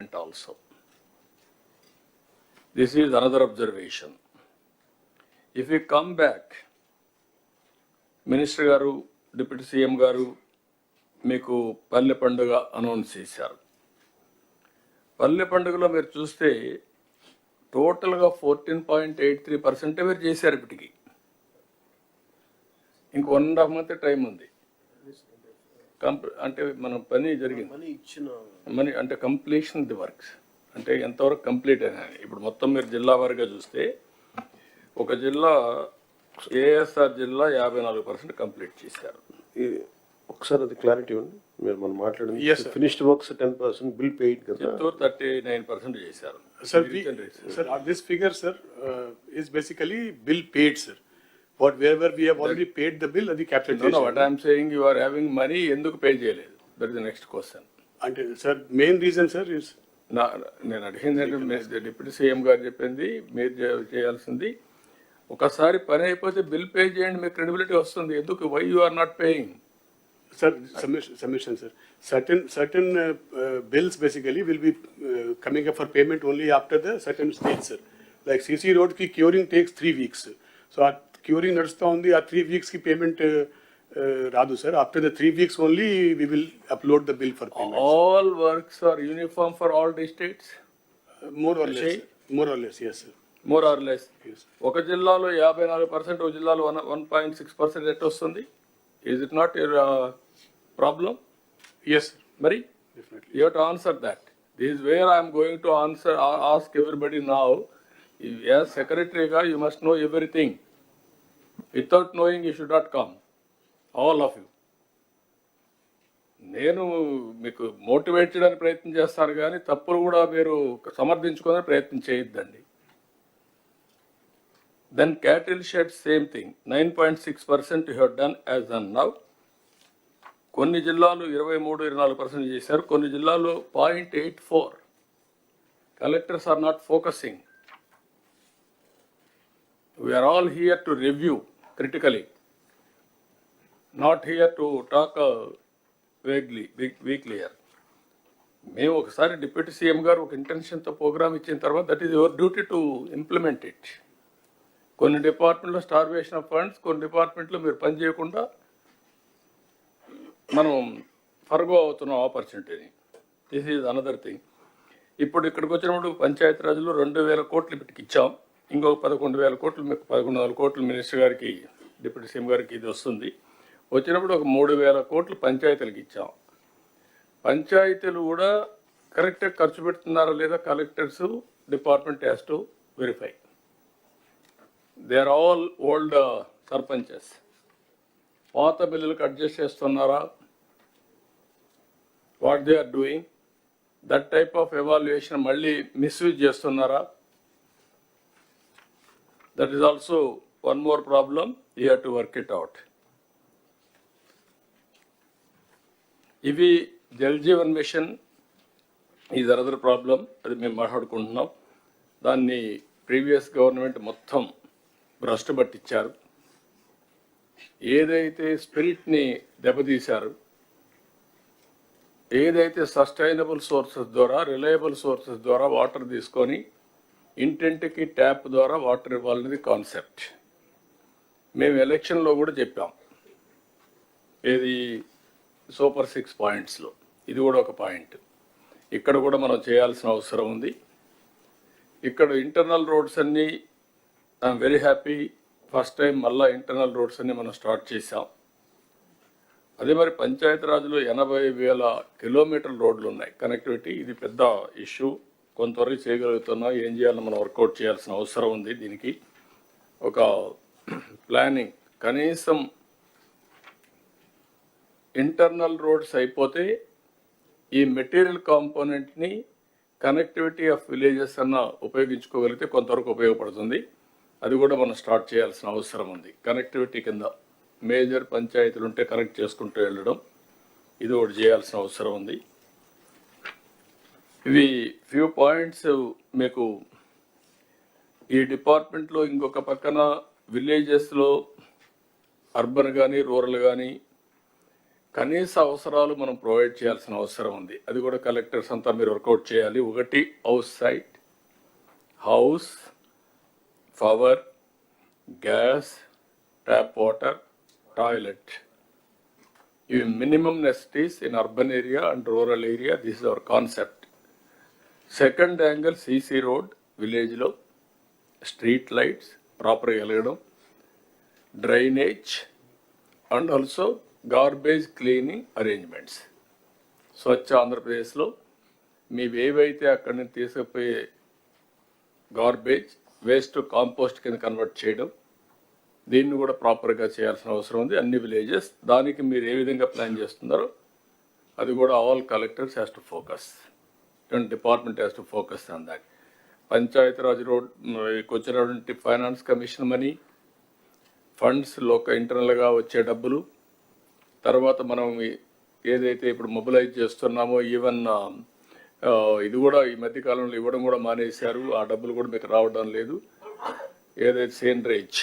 also. This is another observation. If we come back, Minister Garu, Deputy CM Garu, మీకు పల్లె పండుగ announce చేశారు. పల్లె పండుగలో మీరు చూస్తే టోటల్గా 14.83% మీరు చేశారు. ఇప్పటికి ఇంక 1.5 month టైం ఉంది. అంటే మనం పని జరిగింది, మనీ అంటే కంప్లీషన్ ది వర్క్స్ అంటే ఎంతవరకు కంప్లీట్ అయినా. ఇప్పుడు మొత్తం మీరు జిల్లా వారిగా చూస్తే ఒక జిల్లా ఏఎస్ఆర్ జిల్లా 54% కంప్లీట్ చేశారు. ఒకసారి అది క్లారిటీ ఉంది. మీరు మనం మాట్లాడింది ఫినిష్డ్ వర్క్స్ 10%, బిల్ పెయిడ్ కదా, 39% చేశారు. Sir, this figure, sir, is basically bill paid, sir. Wherever we have already paid the bill, అది capitalization. No, what I am saying, you are having money, ఎందుకు pay చేయలేదు? That is the next question. అంటే sir main reason sir is నేను అడిగింది deputy CM గారు చెప్పింది మీరు చేయాల్సింది, ఒకసారి పని అయిపోతే బిల్ పే చేయండి, మీకు క్రెడిబిలిటీ వస్తుంది. ఎందుకు why you are not paying? Sir, submission, sir. Certain bills basically will be coming up for payment only after the certain stage, sir. Like CC Road ki curing takes 3 weeks. So our curing nadusta undi, ఆ 3 weeks ki payment రాదు, sir. After the 3 weeks only we will upload the bill for payment. All works are uniform for all districts? More or less, sir. More or less, yes, sir. More or less. Yes. ఒక జిల్లాలో 54%, ఒక జిల్లాలో 1.6% at వస్తుంది. Is it not your problem? Yes, sir. Mari? Definitely. You have to answer that. This is where I am going to ask everybody now. As secretary, you must know everything. Without knowing, you should not come. All of you. నేను మీకు motivate చేయడానికి ప్రయత్నం చేస్తాను, కానీ తప్పులు కూడా మీరు సమర్థించుకోవడానికి ప్రయత్నం చేయొద్దండి. Then cattle shed, same thing. 9.6% you have done as on now. కొన్ని జిల్లాలు 23-24% చేశారు, కొన్ని జిల్లాలు 0.84. Collectors are not focusing. We are all here to review critically, not here to talk vaguely, weakly here. మేము ఒకసారి డిప్యూటీ సీఎం గారు ఒక ఇంటెన్షన్తో programme ఇచ్చిన తర్వాత that is your duty to implement it. కొన్ని డిపార్ట్మెంట్లో స్టార్వేషన్ ఆఫ్ ఫండ్స్, కొన్ని డిపార్ట్మెంట్లో మీరు పని చేయకుండా మనం ఫర్గో అవుతున్నాం ఆపర్చునిటీని. This is another thing. ఇప్పుడు ఇక్కడికి వచ్చినప్పుడు పంచాయతీరాజ్లో 2,000 కోట్లు ఇప్పటికి ఇచ్చాం. ఇంకొక 11,000 కోట్లు, మీకు 11,000 కోట్లు మినిస్టర్ గారికి, డిప్యూటీ సీఎం గారికి ఇది వస్తుంది. వచ్చినప్పుడు ఒక 3,000 కోట్లు పంచాయతీలకు ఇచ్చాం. పంచాయతీలు కూడా కరెక్ట్గా ఖర్చు పెడుతున్నారా లేదా collectors, department has to verify. They are all old sarpanches. పాత బిల్లులకు అడ్జస్ట్ చేస్తున్నారా, what they are doing, that type of evaluation మళ్ళీ మిస్యూజ్ చేస్తున్నారా? That is also one more problem, you have to work it out. ఇవి Jal Jeevan mission is another problem, అది మేము మాట్లాడుకుంటున్నాం. దాన్ని ప్రీవియస్ గవర్నమెంట్ మొత్తం భ్రష్టు పట్టించారు. ఏదైతే స్పిరిట్ని దెబ్బతీశారు, ఏదైతే సస్టైనబుల్ సోర్సెస్ ద్వారా, రిలయబుల్ సోర్సెస్ ద్వారా వాటర్ తీసుకొని ఇంటింటికి ట్యాప్ ద్వారా వాటర్ ఇవ్వాలనేది కాన్సెప్ట్. మేము ఎలక్షన్లో కూడా చెప్పాం, ఏది సూపర్ 6 పాయింట్స్లో ఇది కూడా ఒక పాయింట్. ఇక్కడ కూడా మనం చేయాల్సిన అవసరం ఉంది. ఇక్కడ ఇంటర్నల్ రోడ్స్ అన్నీ I'm very happy, first time మళ్ళీ ఇంటర్నల్ రోడ్స్ అన్ని మనం స్టార్ట్ చేసాం. అదే మరి పంచాయతీరాజ్లో 80,000 కిలోమీటర్ల రోడ్లు ఉన్నాయి కనెక్టివిటీ. ఇది పెద్ద ఇష్యూ, కొంతవరకు చేయగలుగుతున్నాం. ఏం చేయాలో మనం వర్కౌట్ చేయాల్సిన అవసరం ఉంది. దీనికి ఒక ప్లానింగ్, కనీసం ఇంటర్నల్ రోడ్స్ అయిపోతే ఈ మెటీరియల్ కాంపోనెంట్ని కనెక్టివిటీ ఆఫ్ విలేజెస్ అన్న ఉపయోగించుకోగలిగితే కొంతవరకు ఉపయోగపడుతుంది. అది కూడా మనం స్టార్ట్ చేయాల్సిన అవసరం ఉంది. కనెక్టివిటీ కింద మేజర్ పంచాయతీలు ఉంటే కనెక్ట్ చేసుకుంటూ వెళ్ళడం, ఇది ఒకటి చేయాల్సిన అవసరం ఉంది. ఇవి ఫ్యూ పాయింట్స్. మీకు ఈ డిపార్ట్మెంట్లో ఇంకొక పక్కన విలేజెస్లో అర్బన్ కానీ రూరల్ కానీ కనీస అవసరాలు మనం ప్రొవైడ్ చేయాల్సిన అవసరం ఉంది. అది కూడా కలెక్టర్స్ అంతా మీరు వర్కౌట్ చేయాలి. ఒకటి house site, house, power, gas, tap water, toilet. ఇవి minimum necessities in urban area and rural area. This is our concept. Second angle CC road విలేజ్లో, స్ట్రీట్ లైట్స్ ప్రాపర్గా వెలగడం, drainage and also garbage cleaning arrangements. Swachh ఆంధ్రప్రదేశ్లో మీవేవైతే అక్కడి నుంచి తీసుకుపోయే garbage waste compost కింద కన్వర్ట్ చేయడం, దీన్ని కూడా ప్రాపర్గా చేయాల్సిన అవసరం ఉంది అన్ని విలేజెస్. దానికి మీరు ఏ విధంగా ప్లాన్ చేస్తున్నారో అది కూడా all collectors has to focus, department has to focus on that. Panchayati Raj road వచ్చినటువంటి ఫైనాన్స్ కమిషన్ మనీ, ఫండ్స్ ఇంటర్నల్గా వచ్చే డబ్బులు, తర్వాత మనం ఏదైతే ఇప్పుడు మొబిలైజ్ చేస్తున్నామో ఈవెన్ ఇది కూడా ఈ మధ్యకాలంలో ఇవ్వడం కూడా మానేశారు. ఆ డబ్బులు కూడా మీకు రావడం లేదు. ఏదైతే సేంద్రేజ్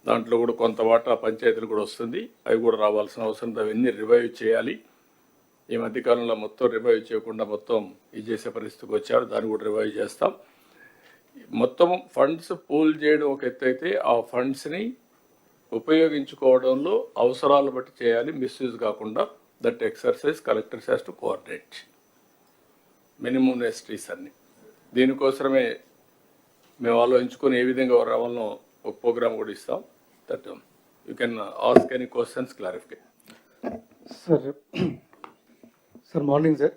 దాంట్లో కూడా కొంత వాటా పంచాయతీలు కూడా వస్తుంది, అవి కూడా రావాల్సిన అవసరం ఉంది. అవన్నీ రివైవ్ చేయాలి. ఈ మధ్యకాలంలో మొత్తం రివైవ్ చేయకుండా మొత్తం ఇది చేసే పరిస్థితికి వచ్చారు. దాన్ని కూడా రివైవ్ చేస్తాం. మొత్తం ఫండ్స్ పూల్ చేయడం ఒక ఎత్తు అయితే, ఆ ఫండ్స్ని ఉపయోగించుకోవడంలో అవసరాలు బట్టి చేయాలి, మిస్యూజ్ కాకుండా. That exercise collectors has to coordinate. Minimum నెసిటీస్ అన్ని దీనికోసమే మేము ఆలోచించుకొని ఏ విధంగా రావాలనో ఒక ప్రోగ్రామ్ కూడా ఇస్తాం. That you can ask any questions, clarify. Sir morning sir.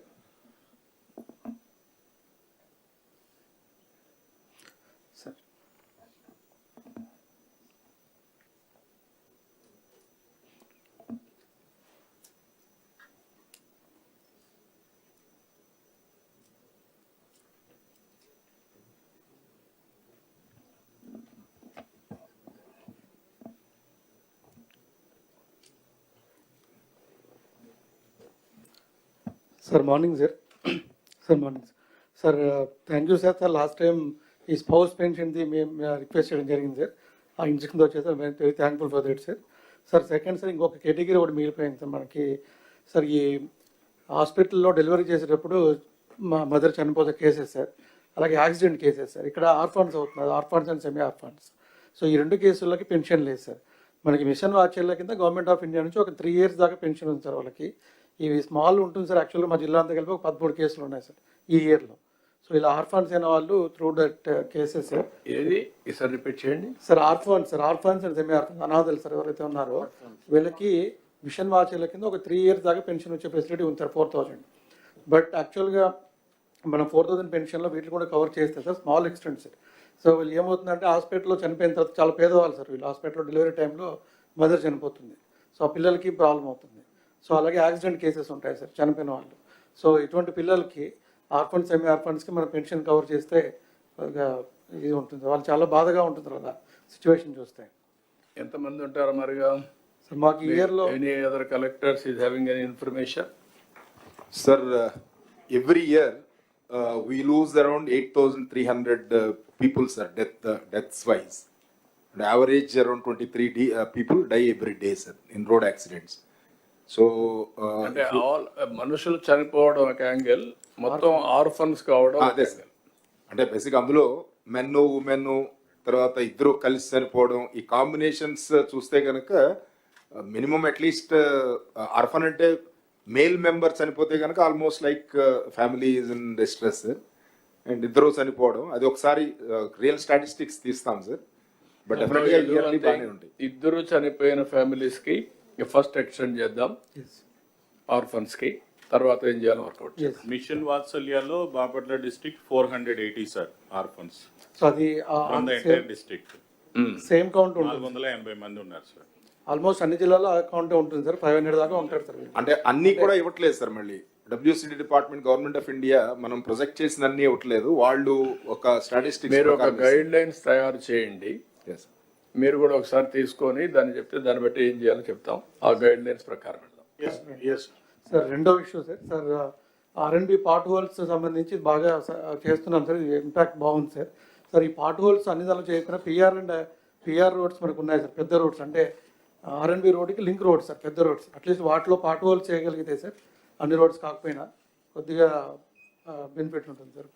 Sir morning sir. Sir morning sir. Thank you sir. Sir last time ఈ స్పౌస్ పెన్షన్ది మేము రిక్వెస్ట్ చేయడం జరిగింది సార్. ఆ ఇంజక్షన్తో వచ్చేసి మేము very thankful for that sir. Sir second sir ఇంకొక category ఒకటి మిగిలిపోయింది సార్ మనకి. సార్ ఈ హాస్పిటల్లో డెలివరీ చేసేటప్పుడు మా మదర్ చనిపోతే కేసెస్ సార్, అలాగే యాక్సిడెంట్ కేసెస్ సార్. ఇక్కడ ఆర్ఫాన్స్ అవుతున్నారు, orphans and semi orphans. So ఈ రెండు కేసులకి పెన్షన్ లేదు సార్. మనకి మిషన్ వాచర్ల కింద గవర్నమెంట్ ఆఫ్ ఇండియా నుంచి ఒక 3 years దాకా పెన్షన్ ఉంది సార్ వాళ్ళకి. ఇవి స్మాల్ ఉంటుంది సార్. యాక్చువల్గా మా జిల్లా అంతా కలిపి ఒక 13 కేసులు ఉన్నాయి సార్ ఈ ఇయర్లో. సో ఇలా ఆర్ఫాన్స్ అయిన వాళ్ళు త్రూ దట్ కేసెస్ సార్. ఏది ఈసారి రిపీట్ చేయండి sir. Orphans and semi orphans అనాథలు సార్ ఎవరైతే ఉన్నారో వీళ్ళకి మిషన్ వాచర్ల కింద ఒక 3 years దాకా పెన్షన్ వచ్చే ఫెసిలిటీ ఉంది సార్, 4,000. బట్ యాక్చువల్గా మనం 4,000 పెన్షన్లో వీటిని కూడా కవర్ చేస్తే sir small extent sir. So వీళ్ళు ఏమవుతుందంటే హాస్పిటల్లో చనిపోయిన తర్వాత చాలా పేదవాళ్ళు సార్ వీళ్ళు. హాస్పిటల్లో డెలివరీ టైంలో మదర్ చనిపోతుంది, సో ఆ పిల్లలకి ప్రాబ్లం అవుతుంది. సో అలాగే యాక్సిడెంట్ కేసెస్ ఉంటాయి సార్ చనిపోయిన వాళ్ళు. సో ఇటువంటి పిల్లలకి ఆర్ఫన్స్ సెమీ ఆర్ఫన్స్కి మనం పెన్షన్ కవర్ చేస్తే ఇది ఉంటుంది. వాళ్ళు చాలా బాధగా ఉంటుంది అలా సిచ్యువేషన్ చూస్తే. ఎంతమంది ఉంటారు మరిగా సార్ మాకు ఈ ఇయర్లో any other collectors is having any information? Sir, every year we lose around 8,300 people, sir, deaths wise. The average around 23 people die every day, sir, in road accidents. So, అంటే all మనుషులు చనిపోవడం ఒక angle, మొత్తం orphans కావడం అదే sir. అంటే basic అందులో men women తర్వాత ఇద్దరు కలిసి చనిపోవడం, ఈ కాంబినేషన్స్ చూస్తే కనుక మినిమం అట్లీస్ట్ ఆర్ఫన్ అంటే మేల్ మెంబర్ చనిపోతే కనుక almost like family is in distress. And ఇద్దరు చనిపోవడం అది ఒకసారి రియల్ స్టాటిస్టిక్స్ తీస్తాం సార్. బట్ డెఫినెట్గా ఇయర్లీ బాగానే ఉంటాయి. ఇద్దరు చనిపోయిన ఫ్యామిలీస్ కి ఫస్ట్ ఎక్స్టెండ్ చేద్దాం, ఆర్ఫన్స్ కి తర్వాత ఏం చేయాలి వర్కౌట్. మిషన్ వాత్సల్యాలో Bapatla district 480 sir orphans so అది from the entire district. Same count ఉంటుంది. 480 మంది ఉన్నారు సార్. ఆల్మోస్ట్ అన్ని జిల్లాలో ఆ కౌంటే ఉంటుంది సార్. 500 దాకా ఉంటారు సార్. అంటే అన్ని కూడా ఇవ్వట్లేదు సార్. మళ్ళీ WCD department government of India మనం ప్రొజెక్ట్ చేసిన అన్ని ఇవ్వట్లేదు. వాళ్ళు ఒక స్టాటిస్టిక్స్ మీరు ఒక గైడ్ లైన్స్ తయారు చేయండి, మీరు కూడా ఒకసారి తీసుకొని దాన్ని చెప్తే దాన్ని బట్టి ఏం చేయాలో చెప్తాం. ఆ గైడ్ లైన్స్ ప్రకారం వెళ్దాం. సార్ రెండో issue sir. Sir R&B part holes సంబంధించి బాగా చేస్తున్నాం సార్. ఇంపాక్ట్ బాగుంది సార్. సార్ ఈ పార్ట్ హోల్స్ అన్ని దానిలో చేయకుండా PR రోడ్స్ మనకు ఉన్నాయి సార్. పెద్ద రోడ్స్ అంటే ఆర్ఎన్బి రోడ్డుకి లింక్ రోడ్ సార్, పెద్ద రోడ్స్. అట్లీస్ట్ వాటిలో పార్ట్ హోల్స్ చేయగలిగితే సార్, అన్ని రోడ్స్ కాకపోయినా కొద్దిగా బెనిఫిట్ ఉంటుంది సార్.